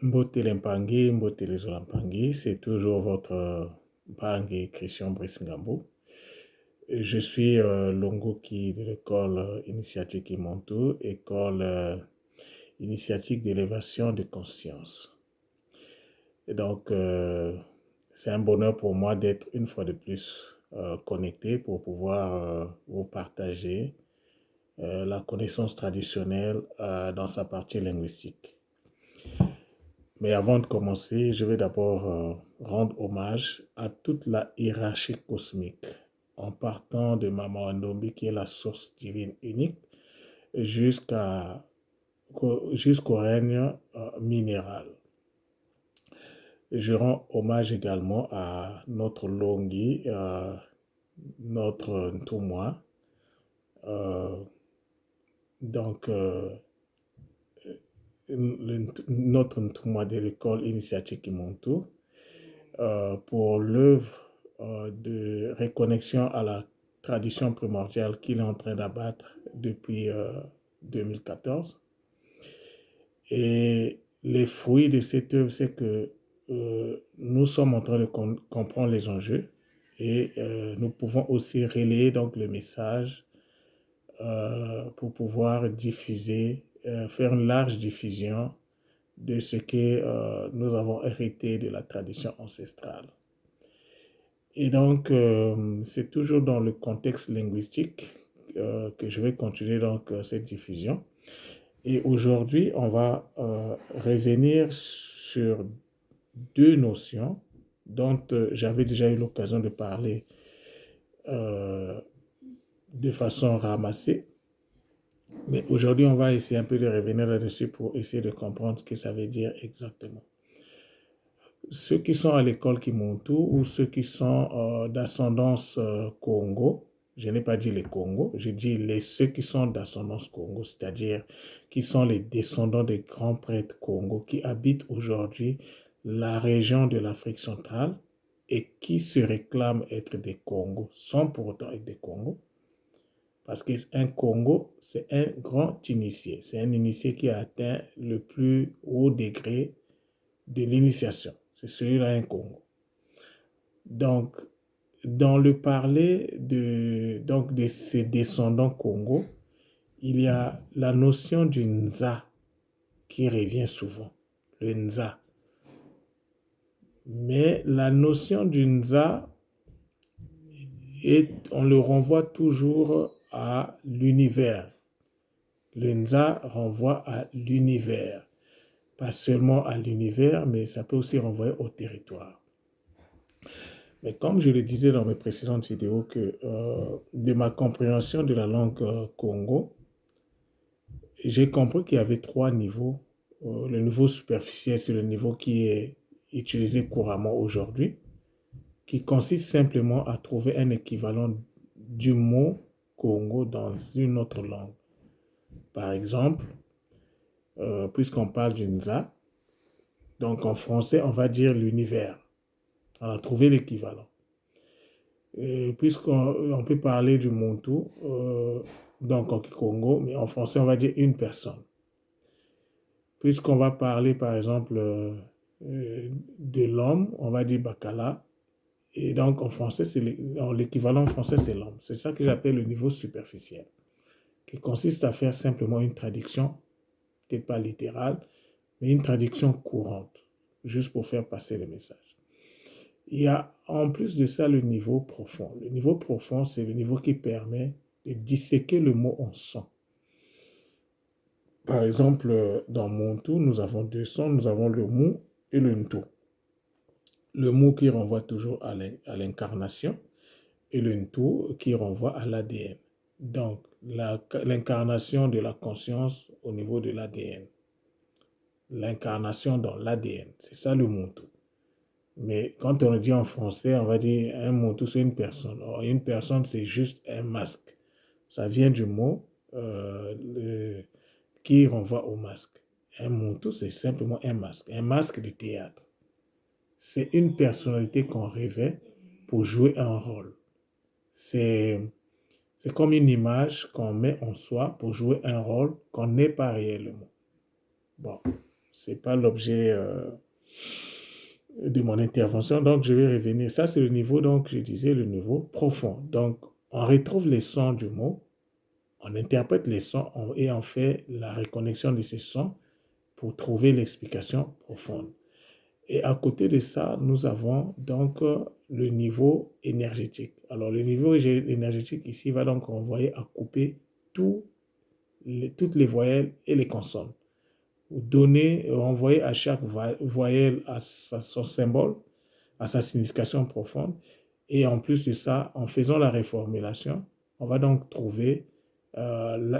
Mbotele Mpangi, Mbotele Zolampangi, c'est toujours votre Mpangi Christian Brice Ngambou. Je suis Longoki de l'école initiatique Imontou, école initiatique d'élévation de conscience. Et donc, c'est un bonheur pour moi d'être une fois de plus connecté pour pouvoir vous partager la connaissance traditionnelle dans sa partie linguistique. Mais avant de commencer, je vais d'abord rendre hommage à toute la hiérarchie cosmique, en partant de Mama Ndombi, qui est la source divine unique, jusqu'au règne minéral. Je rends hommage également à notre Longi, notre Ntumwa. Notre Ntumwa de l'école initiatique Imontou, pour l'œuvre de reconnexion à la tradition primordiale qu'il est en train d'abattre depuis 2014. Et les fruits de cette œuvre, c'est que nous sommes en train de comprendre les enjeux et nous pouvons aussi relayer donc le message pour pouvoir diffuser, faire une large diffusion de ce que nous avons hérité de la tradition ancestrale. Et donc, c'est toujours dans le contexte linguistique que je vais continuer donc cette diffusion. Et aujourd'hui, on va revenir sur deux notions dont j'avais déjà eu l'occasion de parler de façon ramassée. Mais aujourd'hui, on va essayer un peu de revenir là-dessus pour essayer de comprendre ce que ça veut dire exactement. Ceux qui sont à l'école Kimontou ou ceux qui sont d'ascendance Congo, je n'ai pas dit les Congos, j'ai dit ceux qui sont d'ascendance Congo, c'est-à-dire qui sont les descendants des grands prêtres Congo qui habitent aujourd'hui la région de l'Afrique centrale et qui se réclament être des Congos, sans pour autant être des Congos. Parce qu'un Congo, c'est un grand initié. C'est un initié qui a atteint le plus haut degré de l'initiation. C'est celui-là, un Congo. Donc, dans le parler de ces descendants Congo, il y a la notion du Nza qui revient souvent. Le Nza. Mais la notion du Nza, on le renvoie toujours à l'univers. Le Nza renvoie à l'univers. Pas seulement à l'univers, mais ça peut aussi renvoyer au territoire. Mais comme je le disais dans mes précédentes vidéos, que de ma compréhension de la langue Congo, j'ai compris qu'il y avait trois niveaux. Le niveau superficiel, c'est le niveau qui est utilisé couramment aujourd'hui, qui consiste simplement à trouver un équivalent du mot Congo dans une autre langue. Par exemple, puisqu'on parle du Nza, donc en français, on va dire l'univers. On a trouvé l'équivalent. Puisqu'on peut parler du Montou, donc en Congo, mais en français, on va dire une personne. Puisqu'on va parler, par exemple, de l'homme, on va dire Bakala. Et donc, en français, l'équivalent français, c'est l'homme. C'est ça que j'appelle le niveau superficiel, qui consiste à faire simplement une traduction, peut-être pas littérale, mais une traduction courante, juste pour faire passer le message. Il y a en plus de ça le niveau profond. Le niveau profond, c'est le niveau qui permet de disséquer le mot en sons. Par exemple, dans Montou, nous avons deux sons, nous avons le mou et le ntou. Le mou qui renvoie toujours à l'incarnation et le ntou qui renvoie à l'ADN. Donc, l'incarnation de la conscience au niveau de l'ADN. L'incarnation dans l'ADN, c'est ça le Montou. Mais quand on le dit en français, on va dire un Montou, c'est une personne. Or, une personne, c'est juste un masque. Ça vient du mot qui renvoie au masque. Un Montou, c'est simplement un masque de théâtre. C'est une personnalité qu'on revêt pour jouer un rôle. C'est comme une image qu'on met en soi pour jouer un rôle qu'on n'est pas réellement. Bon. Ce n'est pas l'objet de mon intervention, donc je vais revenir. Ça, c'est le niveau, donc je disais, le niveau profond. Donc, on retrouve les sons du mot, on interprète les sons et on fait la reconnexion de ces sons pour trouver l'explication profonde. Et à côté de ça, nous avons donc le niveau énergétique. Alors, le niveau énergétique ici va donc renvoyer à couper toutes les voyelles et les consonnes. Renvoyer à chaque voyelle à son symbole, à sa signification profonde. Et en plus de ça, en faisant la reformulation, on va donc trouver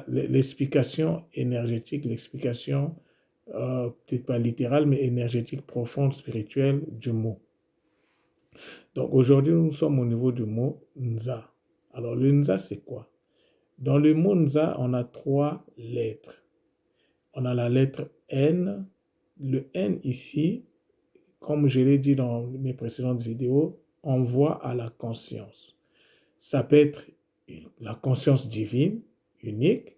l'explication énergétique, l'explication peut-être pas littérale, mais énergétique, profonde, spirituelle du mot. Donc aujourd'hui, nous sommes au niveau du mot Nza. Alors le Nza, c'est quoi? Dans le mot Nza, on a 3 lettres. On a la lettre N. Le N ici, comme je l'ai dit dans mes précédentes vidéos, envoie à la conscience. Ça peut être la conscience divine, unique.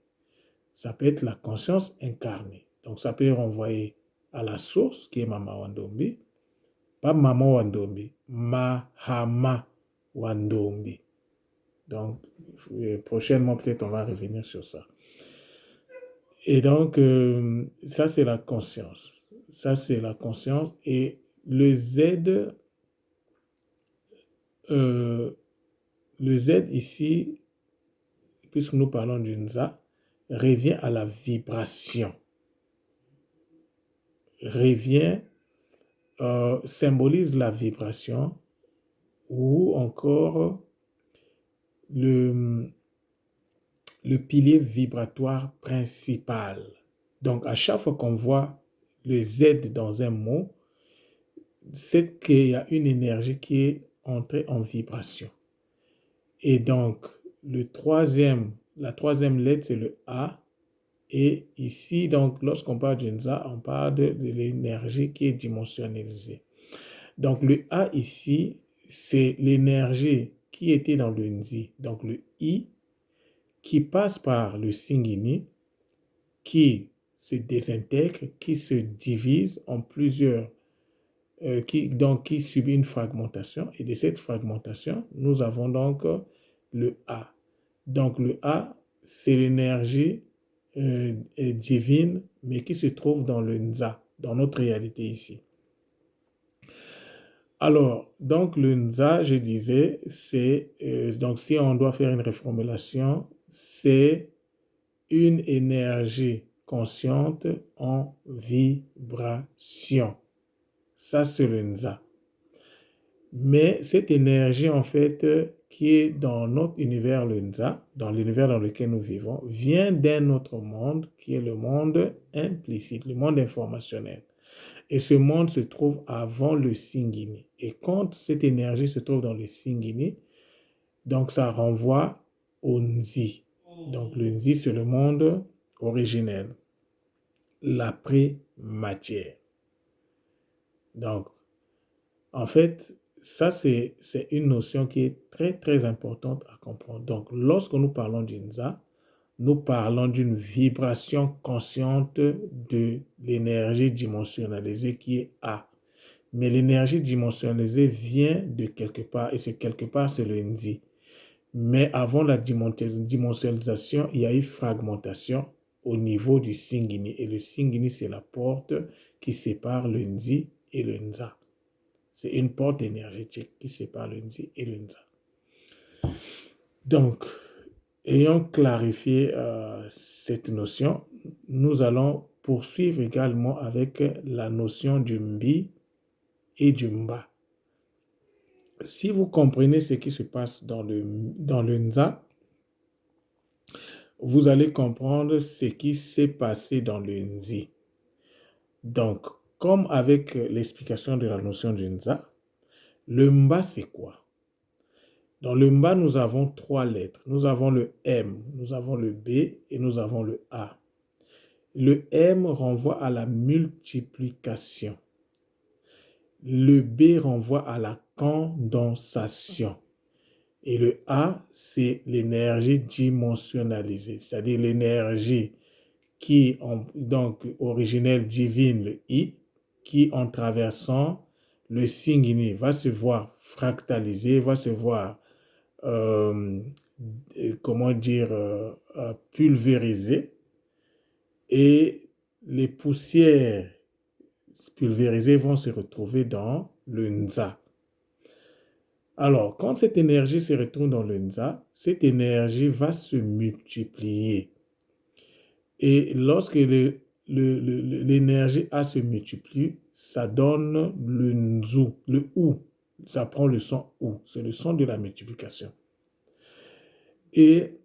Ça peut être la conscience incarnée. Donc, ça peut renvoyer à la source, qui est Mama Wandombi. Pas Mama Wandombi, Mahama Wandombi. Donc, prochainement, peut-être, on va revenir sur ça. Et donc, ça, c'est la conscience. Ça, c'est la conscience. Et le Z ici, puisque nous parlons du Nza, revient à la vibration. Symbolise la vibration ou encore le pilier vibratoire principal. Donc, à chaque fois qu'on voit le Z dans un mot, c'est qu'il y a une énergie qui est entrée en vibration. Et donc, la troisième lettre, c'est le A. Et ici, donc, lorsqu'on parle du Nza, on parle de l'énergie qui est dimensionnalisée. Donc, le A ici, c'est l'énergie qui était dans le Nzi. Donc, le I, qui passe par le Singini, qui se désintègre, qui se divise en plusieurs, qui subit une fragmentation. Et de cette fragmentation, nous avons donc le A. Donc, le A, c'est l'énergie divine, mais qui se trouve dans le Nza, dans notre réalité ici. Alors, donc le Nza, je disais, c'est, donc si on doit faire une reformulation, c'est une énergie consciente en vibration. Ça, c'est le Nza. Mais cette énergie, en fait, qui est dans notre univers, le Nza, dans l'univers dans lequel nous vivons, vient d'un autre monde, qui est le monde implicite, le monde informationnel. Et ce monde se trouve avant le Singini. Et quand cette énergie se trouve dans le Singini, donc ça renvoie au Nzi. Donc le Nzi, c'est le monde originel, l'après-matière. Donc, en fait, ça, c'est une notion qui est très, très importante à comprendre. Donc, lorsque nous parlons du Nza, nous parlons d'une vibration consciente de l'énergie dimensionnalisée qui est A. Mais l'énergie dimensionnalisée vient de quelque part, et ce quelque part, c'est le Nzi. Mais avant la dimensionnalisation, il y a eu fragmentation au niveau du Singini. Et le Singini, c'est la porte qui sépare le Nzi et le Nza. C'est une porte énergétique qui sépare le Nzi et le Nza. Donc, ayant clarifié cette notion, nous allons poursuivre également avec la notion du Mbi et du Mba. Si vous comprenez ce qui se passe dans le Nza, vous allez comprendre ce qui s'est passé dans le Nzi. Donc, comme avec l'explication de la notion du Nza, le Mba, c'est quoi? Dans le Mba, nous avons 3 lettres. Nous avons le M, nous avons le B et nous avons le A. Le M renvoie à la multiplication. Le B renvoie à la condensation. Et le A, c'est l'énergie dimensionnalisée, c'est-à-dire l'énergie donc originel divine, le I, qui en traversant le signe ini va se voir fractalisé, va se voir, comment dire, pulvérisé, et les poussières pulvérisées vont se retrouver dans le Nza. Alors, quand cette énergie se retrouve dans le Nza, cette énergie va se multiplier. Et lorsque l'énergie A se multiplie, ça donne le Nzu, le OU. Ça prend le son OU. C'est le son de la multiplication. Et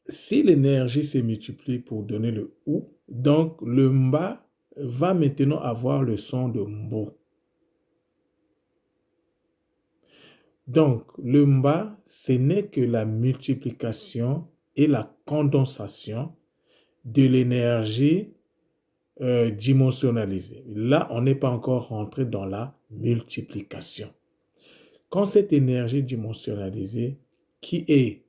si l'énergie se multiplie pour donner le OU, donc le Mba va maintenant avoir le son de Mbo. Donc, le Mba, ce n'est que la multiplication et la condensation de l'énergie dimensionnalisée. Là, on n'est pas encore rentré dans la multiplication. Quand cette énergie dimensionnalisée qui est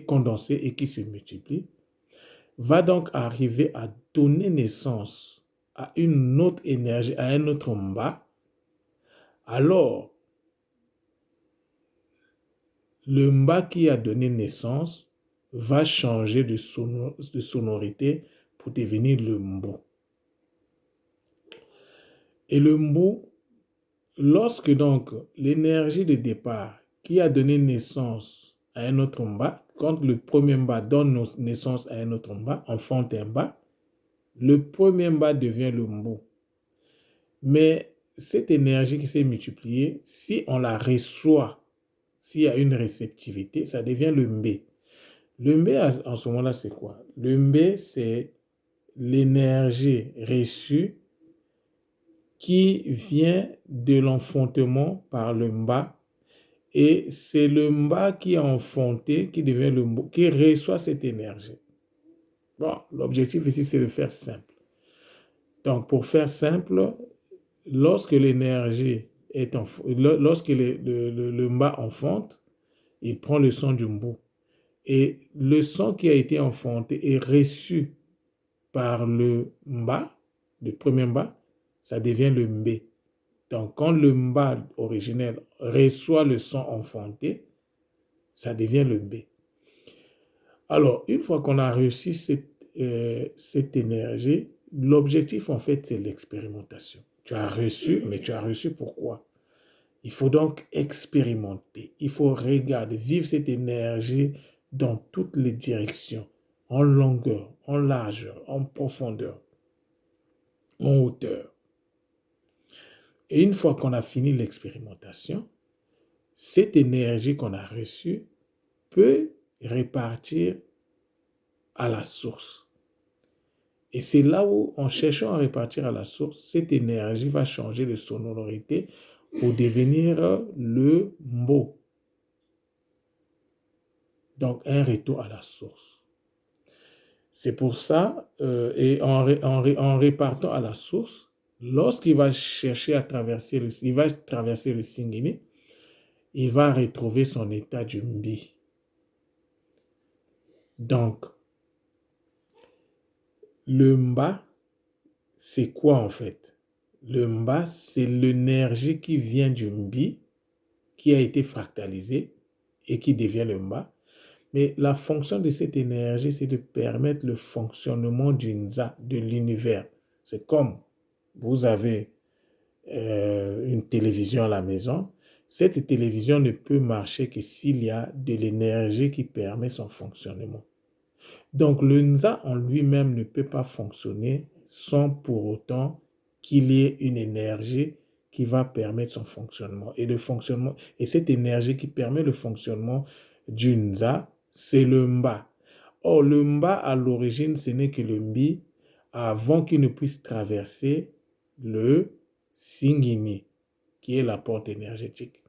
condensée et qui se multiplie, va donc arriver à donner naissance à une autre énergie, à un autre Mba, alors le Mba qui a donné naissance va changer de sonorité pour devenir le Mbo. Et le Mbo, lorsque donc l'énergie de départ qui a donné naissance à un autre Mba, quand le premier Mba donne naissance à un autre Mba, enfante un Mba, le premier Mba devient le Mbo. Mais cette énergie qui s'est multipliée, si on la reçoit, s'il y a une réceptivité, ça devient le Mbé. Le Mbé, en ce moment-là, c'est quoi? Le Mbé, c'est l'énergie reçue qui vient de l'enfantement par le Mba, et c'est le Mba qui est enfanté, qui devient le Mbo, qui reçoit cette énergie. Bon, l'objectif ici, c'est de faire simple. Donc, pour faire simple, lorsque l'énergie lorsque le Mba enfante, il prend le son du Mbo. Et le son qui a été enfanté est reçu par le Mba, le premier Mba, ça devient le Mbé. Donc, quand le Mba originel reçoit le son enfanté, ça devient le Mbé. Alors, une fois qu'on a reçu cette énergie, l'objectif, en fait, c'est l'expérimentation. Tu as reçu, mais tu as reçu pourquoi? Il faut donc expérimenter. Il faut regarder, vivre cette énergie dans toutes les directions, en longueur, en largeur, en profondeur, en hauteur. Et une fois qu'on a fini l'expérimentation, cette énergie qu'on a reçue peut repartir à la source. Et c'est là où, en cherchant à repartir à la source, cette énergie va changer de sonorité pour devenir le Mbo. Donc, un retour à la source. C'est pour ça, et en repartant à la source, lorsqu'il va chercher à traverser le Singini, il va retrouver son état du Mbi. Donc, le Mba, c'est quoi en fait? Le Mba, c'est l'énergie qui vient du Mbi, qui a été fractalisée et qui devient le Mba. Mais la fonction de cette énergie, c'est de permettre le fonctionnement du Nza, de l'univers. C'est comme vous avez une télévision à la maison. Cette télévision ne peut marcher que s'il y a de l'énergie qui permet son fonctionnement. Donc le Nza en lui-même ne peut pas fonctionner sans pour autant qu'il y ait une énergie qui va permettre son fonctionnement. Et cette énergie qui permet le fonctionnement du Nza, c'est le Mba. Or, le Mba, à l'origine, ce n'est que le Mbi, avant qu'il ne puisse traverser le Singini, qui est la porte énergétique.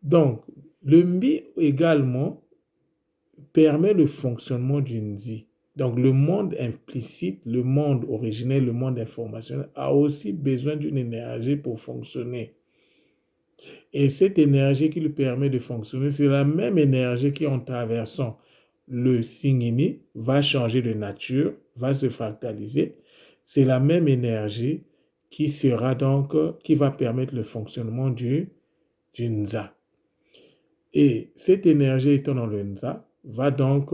Donc, le Mbi également permet le fonctionnement du Nzi. Donc, le monde implicite, le monde originel, le monde informationnel a aussi besoin d'une énergie pour fonctionner. Et cette énergie qui lui permet de fonctionner, c'est la même énergie qui, en traversant le Singini va changer de nature, va se fractaliser. C'est la même énergie qui sera donc, qui va permettre le fonctionnement du Nza. Et cette énergie étant dans le Nza va donc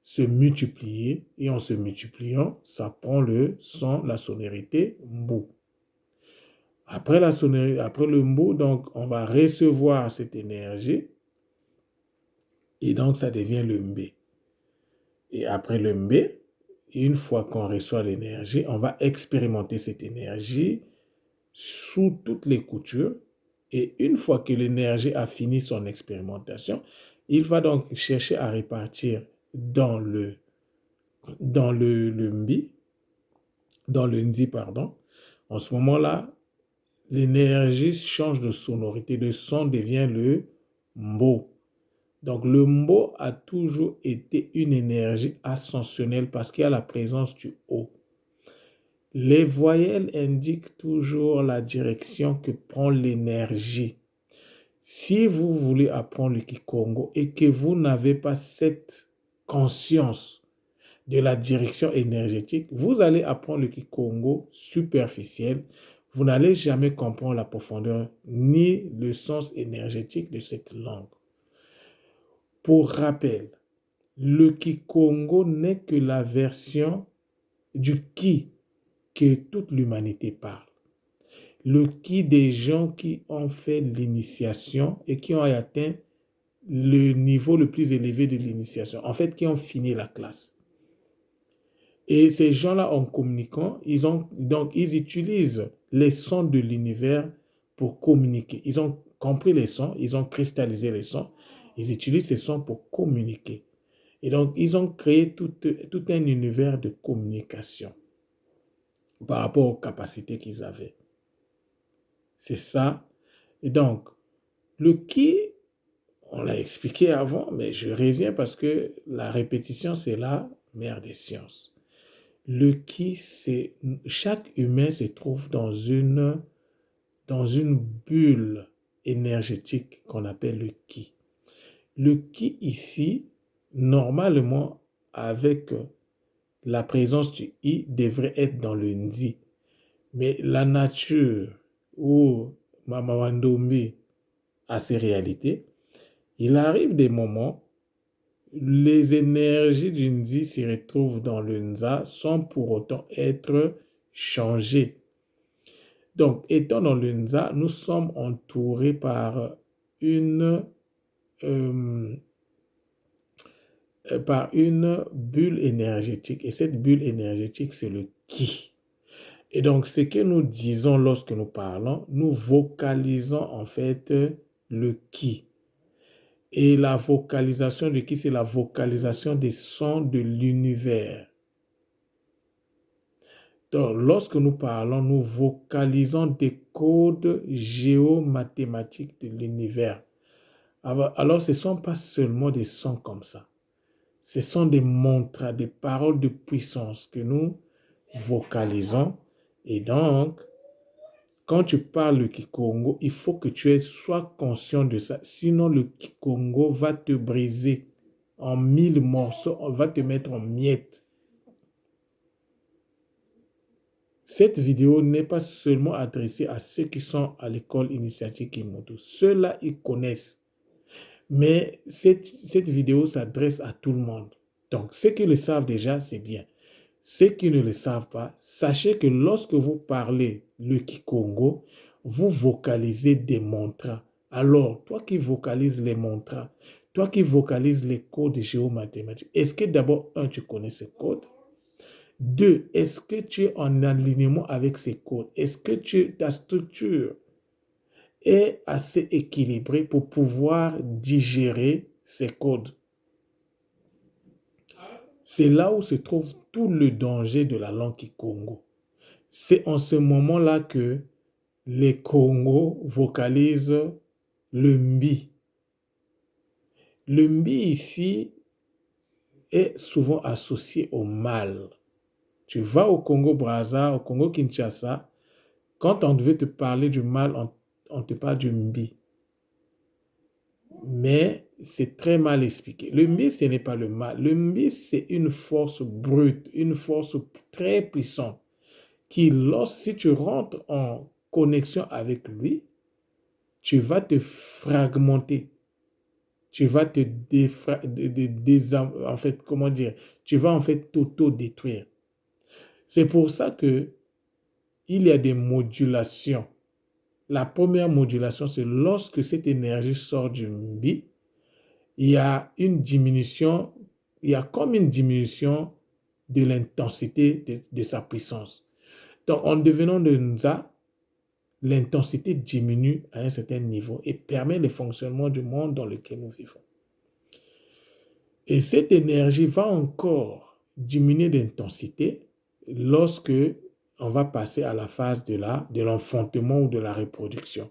se multiplier et en se multipliant, ça prend le son, la sonorité Mbu. Après la sonnerie, après le Mbu, donc on va recevoir cette énergie et donc ça devient le Mbé. Et après le Mbé, une fois qu'on reçoit l'énergie, on va expérimenter cette énergie sous toutes les coutures. Et une fois que l'énergie a fini son expérimentation, il va donc chercher à répartir dans le Mbi, dans le Nzi, pardon. En ce moment-là, l'énergie change de sonorité. Le son devient le Mbo. Donc, le Mbo a toujours été une énergie ascensionnelle parce qu'il y a la présence du haut. Les voyelles indiquent toujours la direction que prend l'énergie. Si vous voulez apprendre le Kikongo et que vous n'avez pas cette conscience de la direction énergétique, vous allez apprendre le Kikongo superficiel. Vous n'allez jamais comprendre la profondeur ni le sens énergétique de cette langue. Pour rappel, le Kikongo n'est que la version du Ki que toute l'humanité parle. Le Ki des gens qui ont fait l'initiation et qui ont atteint le niveau le plus élevé de l'initiation. En fait, qui ont fini la classe. Et ces gens-là, en communiquant, ils utilisent les sons de l'univers pour communiquer. Ils ont compris les sons, ils ont cristallisé les sons, ils utilisent ces sons pour communiquer. Et donc, ils ont créé tout un univers de communication par rapport aux capacités qu'ils avaient. C'est ça. Et donc, le qui, on l'a expliqué avant, mais je reviens parce que la répétition, c'est la mère des sciences. Le qui, c'est chaque humain se trouve dans une bulle énergétique qu'on appelle le ki. Le ki ici, normalement, avec la présence du i, devrait être dans le nzi. Mais la nature ou Mama Wandombi a ses réalités, il arrive des moments, les énergies du Nzi se retrouvent dans le Nza sans pour autant être changées. Donc, étant dans le Nza, nous sommes entourés par une bulle énergétique. Et cette bulle énergétique, c'est le Ki. Et donc, ce que nous disons lorsque nous parlons, nous vocalisons en fait le Ki. Et la vocalisation de Ki, c'est la vocalisation des sons de l'univers. Donc, lorsque nous parlons, nous vocalisons des codes géomathématiques de l'univers. Alors, ce ne sont pas seulement des sons comme ça. Ce sont des mantras, des paroles de puissance que nous vocalisons. Et donc, quand tu parles le Kikongo, il faut que tu sois conscient de ça. Sinon, le Kikongo va te briser en 1000 morceaux, on va te mettre en miettes. Cette vidéo n'est pas seulement adressée à ceux qui sont à l'école initiatique Kimoto. Ceux-là, ils connaissent. Mais cette vidéo s'adresse à tout le monde. Donc, ceux qui le savent déjà, c'est bien. Ceux qui ne le savent pas, sachez que lorsque vous parlez le Kikongo, vous vocalisez des mantras. Alors, toi qui vocalises les mantras, toi qui vocalises les codes géomathématiques, est-ce que d'abord, tu connais ces codes? 2, est-ce que tu es en alignement avec ces codes? Est-ce que ta structure est assez équilibrée pour pouvoir digérer ces codes? C'est là où se trouve tout le danger de la langue Kikongo. C'est en ce moment-là que les Congos vocalisent le Mbi. Le Mbi ici est souvent associé au mal. Tu vas au Congo-Brazza, au Congo-Kinshasa, quand on veut te parler du mal, on te parle du Mbi. mais c'est très mal expliqué. Le mbi, ce n'est pas le mal. Le mbi, c'est une force brute, une force très puissante qui, si tu rentres en connexion avec lui, tu vas te fragmenter. Tu vas te en fait, comment dire, tu vas en fait t'auto-détruire. C'est pour ça que il y a des modulations. La première modulation, c'est lorsque cette énergie sort du mbi, il y a une diminution, il y a comme une diminution de l'intensité de sa puissance. Donc, en devenant de Nza, l'intensité diminue à un certain niveau et permet le fonctionnement du monde dans lequel nous vivons. Et cette énergie va encore diminuer d'intensité lorsque on va passer à la phase de l'enfantement ou de la reproduction.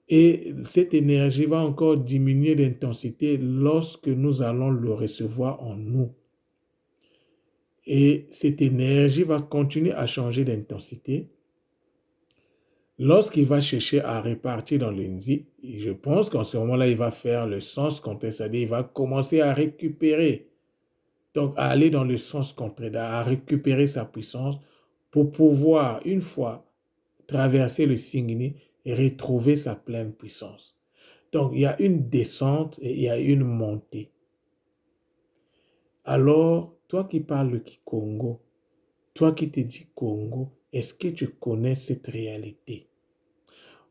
Et cette énergie va encore diminuer d'intensité lorsque nous allons le recevoir en nous. Et cette énergie va continuer à changer d'intensité lorsqu'il va chercher à répartir dans l'Inzi. Je pense qu'en ce moment-là, il va faire le sens contraire, c'est-à-dire il va commencer à récupérer, donc à aller dans le sens contraire, à récupérer sa puissance pour pouvoir, une fois traverser le Singini, et retrouver sa pleine puissance. Donc, il y a une descente et il y a une montée. Alors, toi qui parles le Kikongo, toi qui te dis Congo, est-ce que tu connais cette réalité?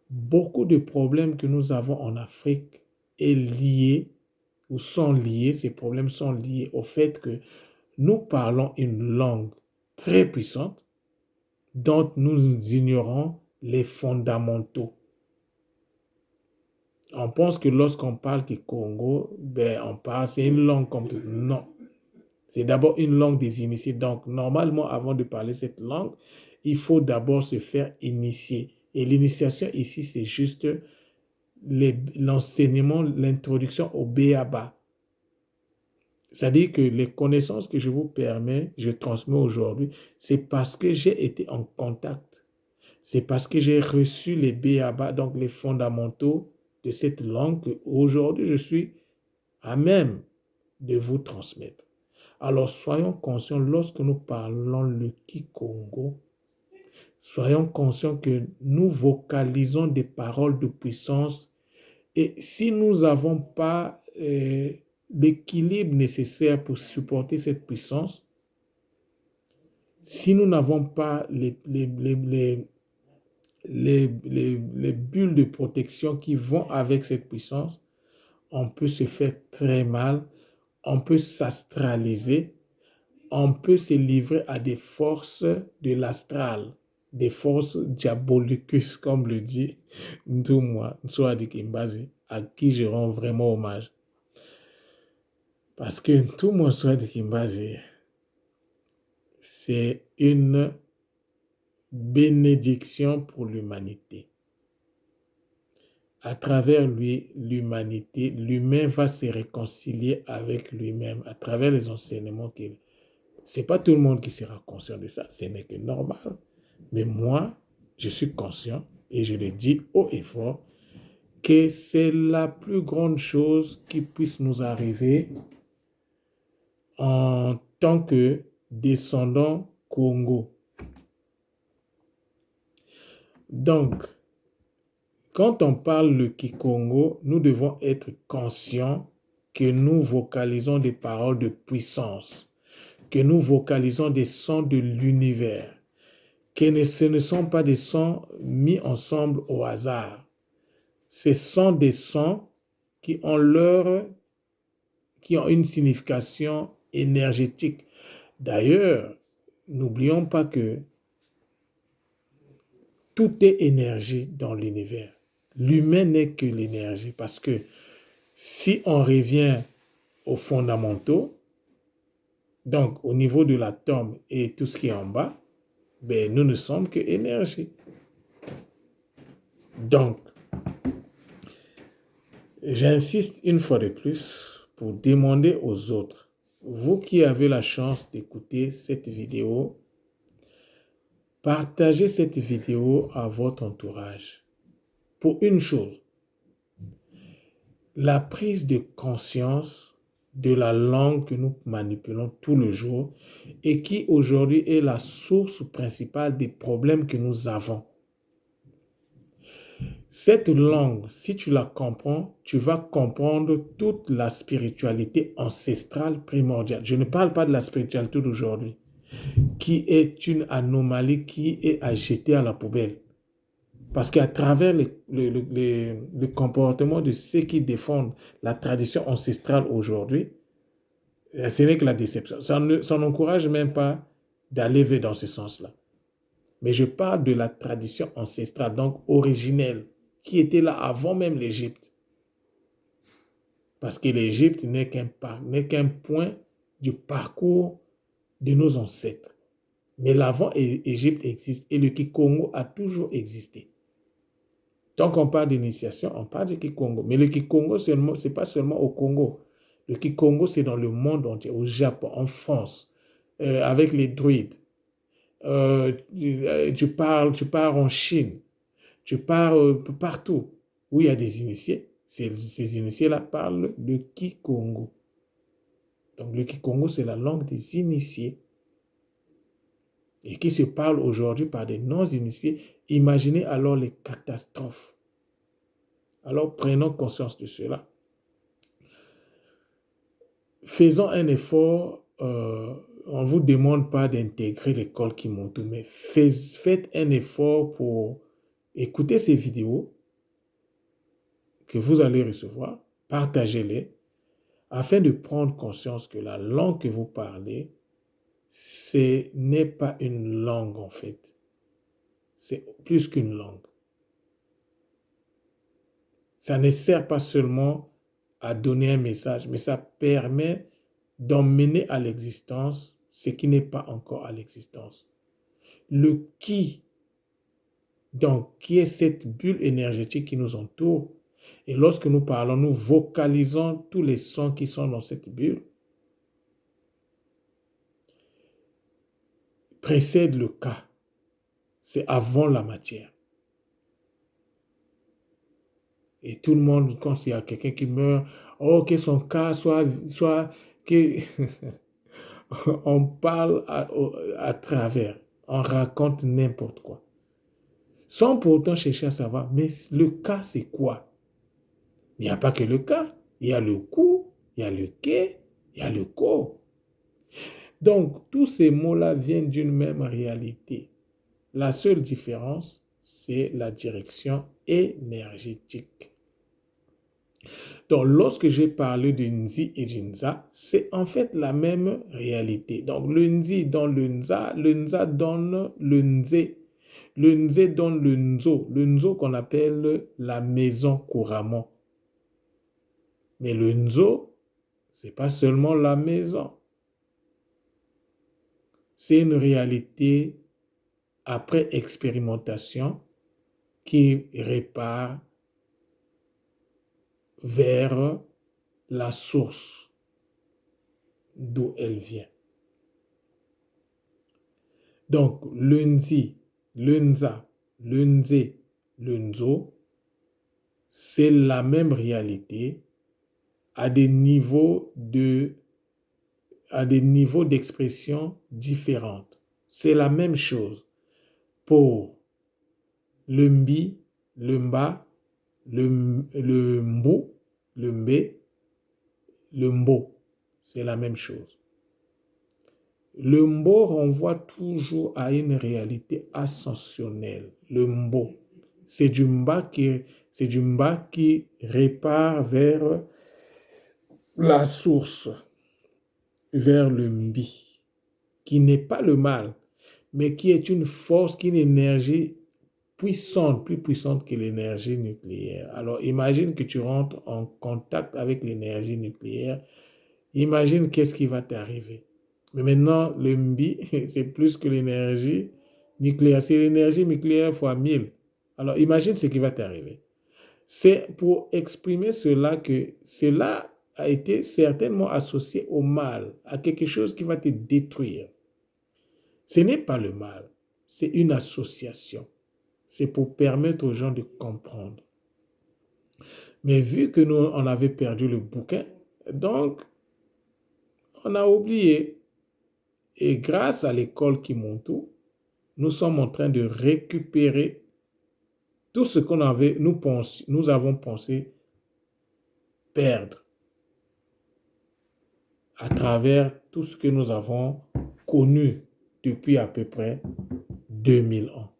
Beaucoup de problèmes que nous avons en Afrique est lié ou sont liés, ces problèmes sont liés au fait que nous parlons une langue très puissante dont nous ignorons les fondamentaux. On pense que lorsqu'on parle du Congo, c'est une langue comme tout. Non. C'est d'abord une langue des initiés. Donc, normalement, avant de parler cette langue, il faut d'abord se faire initier. Et l'initiation ici, c'est juste l'enseignement, l'introduction au B.A.B.A. C'est-à-dire que les connaissances que je vous permets, je transmets aujourd'hui, c'est parce que j'ai été en contact. C'est parce que j'ai reçu les B.A.B.A., donc les fondamentaux de cette langue, qu'aujourd'hui, je suis à même de vous transmettre. Alors, soyons conscients, lorsque nous parlons le Kikongo, soyons conscients que nous vocalisons des paroles de puissance et si nous n'avons pas l'équilibre nécessaire pour supporter cette puissance, si nous n'avons pas les bulles de protection qui vont avec cette puissance, on peut se faire très mal, on peut s'astraliser, on peut se livrer à des forces de l'astral, des forces diabolicus, comme le dit Ntoumwa Nsoadi Kimbazi, à qui je rends vraiment hommage. Parce que Ntoumwa Nsoadi Kimbazi, c'est une bénédiction pour l'humanité. À travers lui, l'humanité, l'humain va se réconcilier avec lui-même à travers les enseignements qu'il... Ce n'est pas tout le monde qui sera conscient de ça, ce n'est que normal. Mais moi, je suis conscient et je le dis haut et fort que c'est la plus grande chose qui puisse nous arriver en tant que descendants Congo. Donc, quand on parle le Kikongo, nous devons être conscients que nous vocalisons des paroles de puissance, que nous vocalisons des sons de l'univers, que ce ne sont pas des sons mis ensemble au hasard. Ce sont des sons qui ont une signification énergétique. D'ailleurs, n'oublions pas que tout est énergie dans l'univers. L'humain n'est que l'énergie parce que si on revient aux fondamentaux, donc au niveau de l'atome et tout ce qui est en bas, nous ne sommes que énergie. Donc, j'insiste une fois de plus pour demander aux autres, vous qui avez la chance d'écouter cette vidéo, partagez cette vidéo à votre entourage pour une chose. la prise de conscience de la langue que nous manipulons tout le jour et qui aujourd'hui est la source principale des problèmes que nous avons. Cette langue, si tu la comprends, tu vas comprendre toute la spiritualité ancestrale primordiale. Je ne parle pas de la spiritualité d'aujourd'hui, qui est une anomalie qui est à jeter à la poubelle. Parce qu'à travers le comportement de ceux qui défendent la tradition ancestrale aujourd'hui, ce n'est que la déception. Ça n'encourage même pas d'aller dans ce sens-là. Mais je parle de la tradition ancestrale, donc originelle, qui était là avant même l'Égypte. Parce que l'Égypte n'est qu'un point du parcours de nos ancêtres. Mais l'avant-Égypte existe et le Kikongo a toujours existé. Tant qu'on parle d'initiation, on parle du Kikongo. Mais le Kikongo, ce n'est pas seulement au Congo. Le Kikongo, c'est dans le monde entier, au Japon, en France, avec les druides. Tu pars en Chine, tu pars partout où il y a des initiés. Ces initiés-là parlent le Kikongo. Donc le Kikongo, c'est la langue des initiés et qui se parle aujourd'hui par des non-initiés. Imaginez alors les catastrophes. Alors prenons conscience de cela. Faisons un effort. On ne vous demande pas d'intégrer l'école Kimoto, mais faites un effort pour écouter ces vidéos que vous allez recevoir, partagez-les, afin de prendre conscience que la langue que vous parlez, ce n'est pas une langue en fait. C'est plus qu'une langue. Ça ne sert pas seulement à donner un message, mais ça permet d'emmener à l'existence ce qui n'est pas encore à l'existence. Le qui, donc, qui est cette bulle énergétique qui nous entoure, et lorsque nous parlons, nous vocalisons tous les sons qui sont dans cette bulle, précède le cas. C'est avant la matière. Et tout le monde, quand il y a quelqu'un qui meurt, oh, que son cas soit que on parle à travers, on raconte n'importe quoi. Sans pourtant chercher à savoir, mais le cas, c'est quoi? Il n'y a pas que le cas. Il y a le coup, il y a le quai, il y a le co. Donc, tous ces mots-là viennent d'une même réalité. La seule différence, c'est la direction énergétique. Donc, lorsque j'ai parlé de Nzi et Jinza, c'est en fait la même réalité. Donc, le Nzi donne le Nza donne le Nze. Le Nze donne le Nzo qu'on appelle la maison couramment. Mais le Nzo, ce n'est pas seulement la maison. C'est une réalité après expérimentation qui répare vers la source d'où elle vient. Donc, le Nzi, le Nza, le Nze, le Nzo, c'est la même réalité à des niveaux d'expression différents. C'est la même chose pour le Mbi, le Mba, le Mbo, le Mbé, le Mbo. C'est la même chose. Le Mbo renvoie toujours à une réalité ascensionnelle. Le Mbo, c'est du Mba qui répare vers la source, vers le Mbi, qui n'est pas le mal, mais qui est une force, qui est une énergie puissante, plus puissante que l'énergie nucléaire. Alors imagine que tu rentres en contact avec l'énergie nucléaire, imagine qu'est-ce qui va t'arriver. Mais maintenant, le Mbi, c'est plus que l'énergie nucléaire, c'est l'énergie nucléaire fois 1000. Alors imagine ce qui va t'arriver. C'est pour exprimer cela que cela a été certainement associé au mal, à quelque chose qui va te détruire. Ce n'est pas le mal, c'est une association. C'est pour permettre aux gens de comprendre. Mais vu que nous, on avait perdu le bouquin, donc on a oublié. Et grâce à l'école Kimonto, nous sommes en train de récupérer tout ce qu'on avait, nous avons pensé perdre à travers tout ce que nous avons connu depuis à peu près 2000 ans.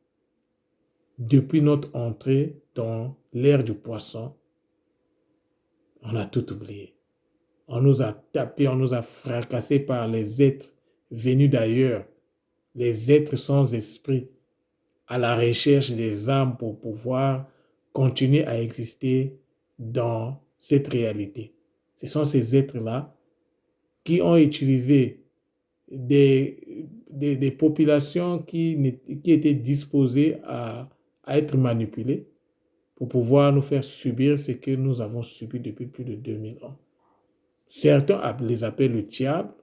Depuis notre entrée dans l'ère du poisson, on a tout oublié. On nous a tapé, on nous a fracassé par les êtres venus d'ailleurs, les êtres sans esprit, à la recherche des âmes pour pouvoir continuer à exister dans cette réalité. Ce sont ces êtres-là qui ont utilisé des populations qui étaient disposées à être manipulées pour pouvoir nous faire subir ce que nous avons subi depuis plus de 2000 ans. Certains les appellent le diable,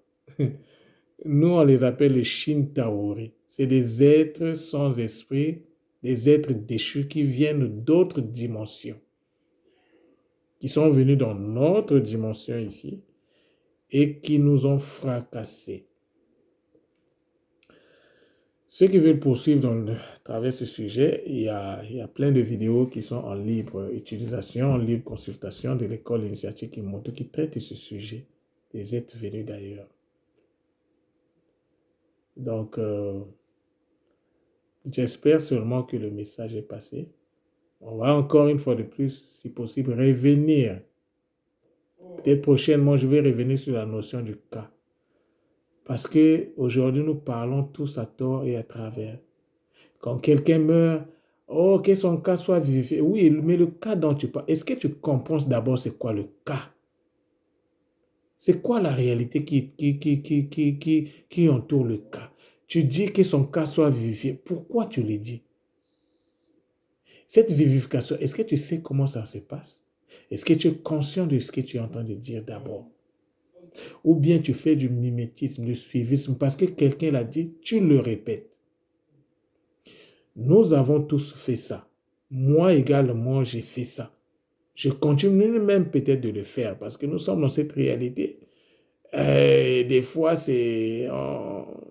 nous on les appelle les Shintaori. C'est des êtres sans esprit, des êtres déchus qui viennent d'autres dimensions, qui sont venus dans notre dimension ici et qui nous ont fracassés. Ceux qui veulent poursuivre à travers ce sujet, il y a plein de vidéos qui sont en libre utilisation, en libre consultation de l'école initiatique Kimonto qui traite de ce sujet, des êtres venus d'ailleurs. Donc, j'espère seulement que le message est passé. On va encore une fois de plus, si possible, revenir. Peut-être prochainement, je vais revenir sur la notion du cas. Parce qu'aujourd'hui, nous parlons tous à tort et à travers. Quand quelqu'un meurt, oh, que son cas soit vivifié. Oui, mais le cas dont tu parles, est-ce que tu comprends d'abord c'est quoi le cas? C'est quoi la réalité qui entoure le cas? Tu dis que son cas soit vivifié. Pourquoi tu le dis? Cette vivification, est-ce que tu sais comment ça se passe? Est-ce que tu es conscient de ce que tu es en train de dire d'abord? Ou bien tu fais du mimétisme, du suivisme, parce que quelqu'un l'a dit, tu le répètes. Nous avons tous fait ça. Moi également, j'ai fait ça. Je continue même peut-être de le faire parce que nous sommes dans cette réalité. Des fois, c'est...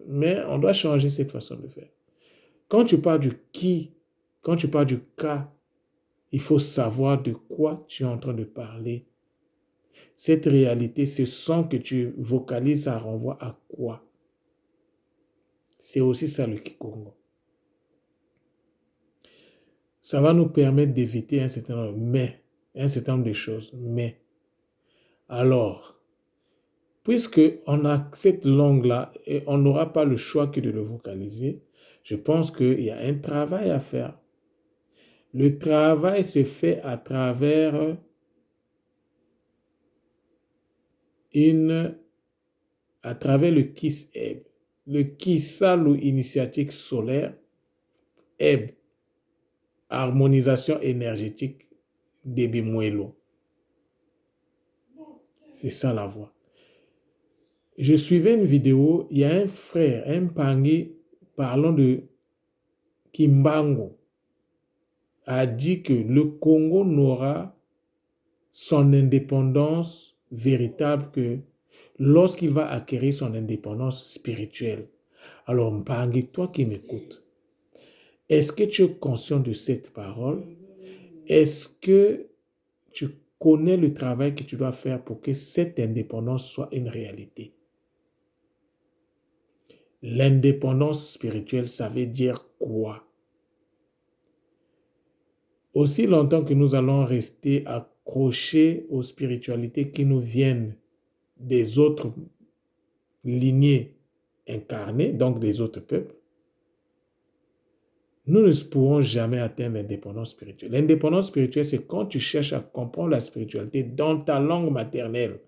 mais on doit changer cette façon de faire. Quand tu parles du qui, quand tu parles du cas, il faut savoir de quoi tu es en train de parler. Cette réalité, ce son que tu vocalises, ça renvoie à quoi? C'est aussi ça le Kikongo. Ça va nous permettre d'éviter un certain nombre de choses. Mais, alors, puisque on a cette langue-là et on n'aura pas le choix que de le vocaliser, je pense qu'il y a un travail à faire. Le travail se fait à travers le KISS-EB. Le KISSALU initiatique solaire, EB, harmonisation énergétique des Bimuelo. C'est ça la voix. Je suivais une vidéo, il y a un frère, un pangé, parlant de Kimbango, a dit que le Congo n'aura son indépendance véritable que lorsqu'il va acquérir son indépendance spirituelle. Alors, Mpangi, toi qui m'écoutes, est-ce que tu es conscient de cette parole? Est-ce que tu connais le travail que tu dois faire pour que cette indépendance soit une réalité? L'indépendance spirituelle, ça veut dire quoi? Aussi longtemps que nous allons rester accrochés aux spiritualités qui nous viennent des autres lignées incarnées, donc des autres peuples, nous ne pourrons jamais atteindre l'indépendance spirituelle. L'indépendance spirituelle, c'est quand tu cherches à comprendre la spiritualité dans ta langue maternelle.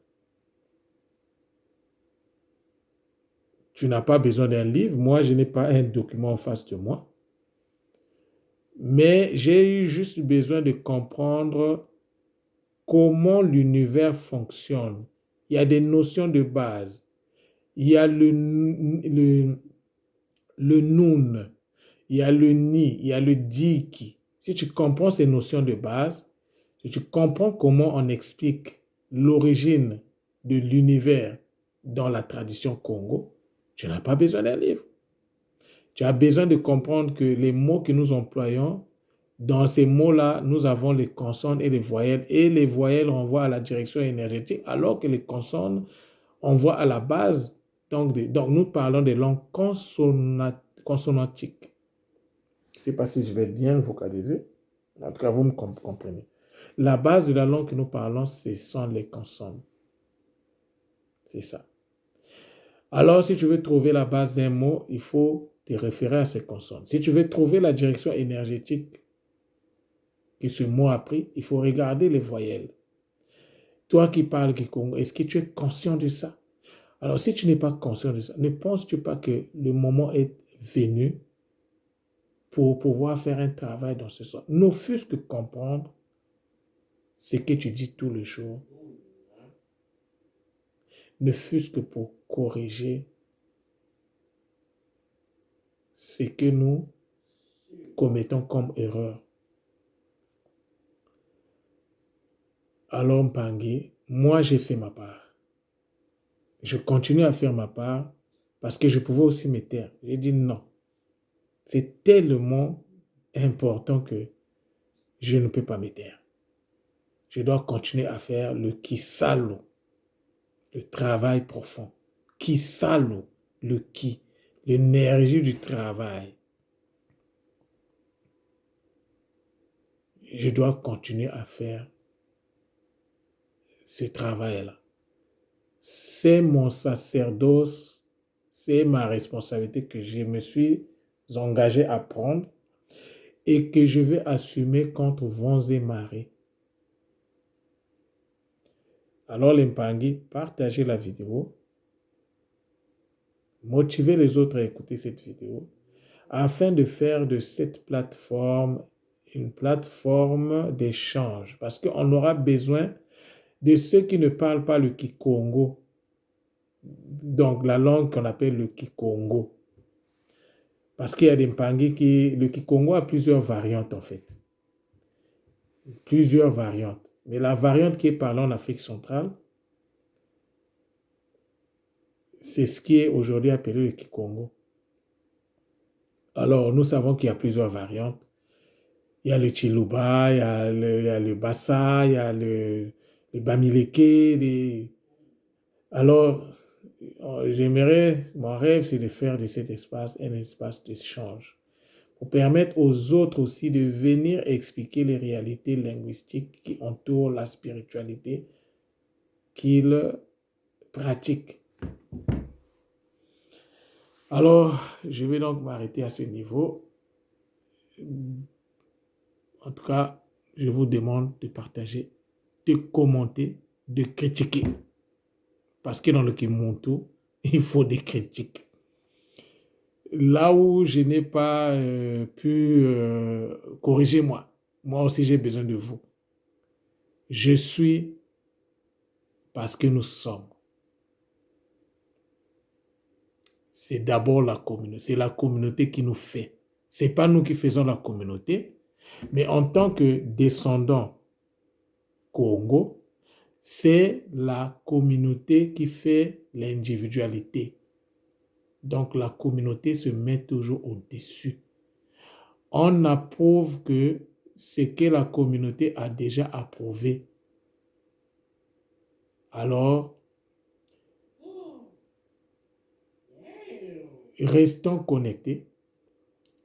Tu n'as pas besoin d'un livre. Moi, je n'ai pas un document en face de moi. Mais j'ai eu juste besoin de comprendre comment l'univers fonctionne. Il y a des notions de base. Il y a le noun, il y a le ni, il y a le diki. Si tu comprends ces notions de base, Si tu comprends comment on explique l'origine de l'univers dans la tradition Congo, tu n'as pas besoin d'un livre. Tu as besoin de comprendre que les mots que nous employons, dans ces mots-là, nous avons les consonnes et les voyelles. Et les voyelles renvoient à la direction énergétique, alors que les consonnes envoient à la base. Donc nous parlons des langues consonantiques. Je ne sais pas si je vais bien le vocaliser. En tout cas, vous me comprenez. La base de la langue que nous parlons, ce sont les consonnes. C'est ça. Alors, si tu veux trouver la base d'un mot, il faut te référer à ces consonnes. Si tu veux trouver la direction énergétique que ce mot a pris, il faut regarder les voyelles. Toi qui parles Kikongo, est-ce que tu es conscient de ça? Alors, si tu n'es pas conscient de ça, ne penses-tu pas que le moment est venu pour pouvoir faire un travail dans ce sens? Ne fût-ce que comprendre ce que tu dis tous les jours, ne fût-ce que pour corriger ce que nous commettons comme erreur. Alors, Mpangi, moi, j'ai fait ma part. Je continue à faire ma part parce que je pouvais aussi me taire. J'ai dit non. C'est tellement important que je ne peux pas me taire. Je dois continuer à faire le kisalo, le travail profond. Kisalo, le ki, l'énergie du travail. Je dois continuer à faire ce travail-là. C'est mon sacerdoce, c'est ma responsabilité que je me suis engagé à prendre et que je vais assumer contre vents et marées. Alors les Mpangi, partagez la vidéo, motivez les autres à écouter cette vidéo afin de faire de cette plateforme une plateforme d'échange parce qu'on aura besoin de ceux qui ne parlent pas le Kikongo, donc la langue qu'on appelle le Kikongo. Parce qu'il y a des Mpangi le Kikongo a plusieurs variantes en fait. Plusieurs variantes. Mais la variante qui est parlée en Afrique centrale, c'est ce qui est aujourd'hui appelé le Kikongo. Alors, nous savons qu'il y a plusieurs variantes. Il y a le Chiluba, il y a le Bassa, il y a le Bamileke. Alors, j'aimerais, mon rêve, c'est de faire de cet espace un espace d'échange pour permettre aux autres aussi de venir expliquer les réalités linguistiques qui entourent la spiritualité qu'ils pratiquent. Alors, je vais donc m'arrêter à ce niveau. En tout cas, je vous demande de partager, de commenter, de critiquer. Parce que dans le Kimuntu, il faut des critiques. Là où je n'ai pas pu corriger moi aussi j'ai besoin de vous. Je suis parce que nous sommes. C'est d'abord la communauté. C'est la communauté qui nous fait. Ce n'est pas nous qui faisons la communauté, mais en tant que descendants Congo, c'est la communauté qui fait l'individualité. Donc la communauté se met toujours au-dessus. On approuve que ce que la communauté a déjà approuvé. Alors, restons connectés.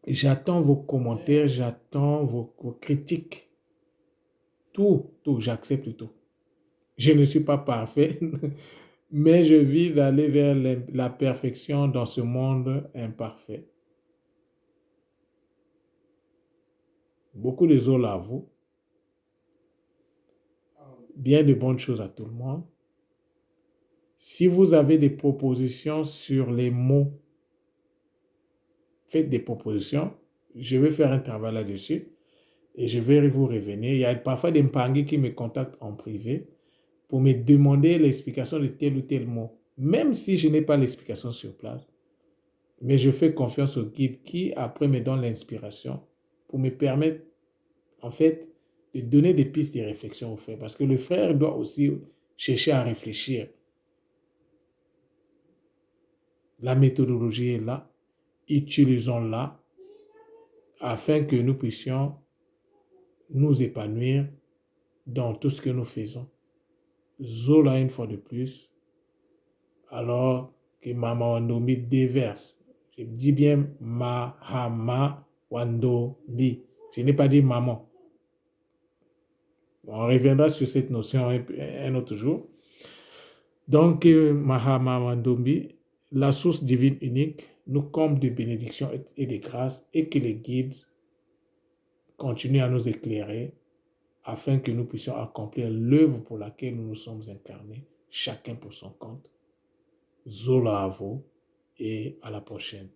J'attends vos commentaires, j'attends vos critiques. Tout, j'accepte tout. Je ne suis pas parfait, mais je vise à aller vers la perfection dans ce monde imparfait. Beaucoup de zola à vous. Bien de bonnes choses à tout le monde. Si vous avez des propositions sur les mots, faites des propositions. Je vais faire un travail là-dessus et je vais vous revenir. Il y a parfois des Mpangi qui me contactent en privé pour me demander l'explication de tel ou tel mot, même si je n'ai pas l'explication sur place. Mais je fais confiance au guide qui, après, me donne l'inspiration pour me permettre, en fait, de donner des pistes de réflexion au frère, parce que le frère doit aussi chercher à réfléchir. La méthodologie est là, utilisons-la afin que nous puissions nous épanouir dans tout ce que nous faisons. Zola, une fois de plus, alors que Mama Wandombi déverse. Je dis bien Mahama Wandombi. Je n'ai pas dit maman. On reviendra sur cette notion un autre jour. Donc, Mahama Wandombi, la source divine unique, nous comble de bénédictions et de grâces et que les guides continuent à nous éclairer afin que nous puissions accomplir l'œuvre pour laquelle nous nous sommes incarnés, chacun pour son compte. Zola à vous et à la prochaine.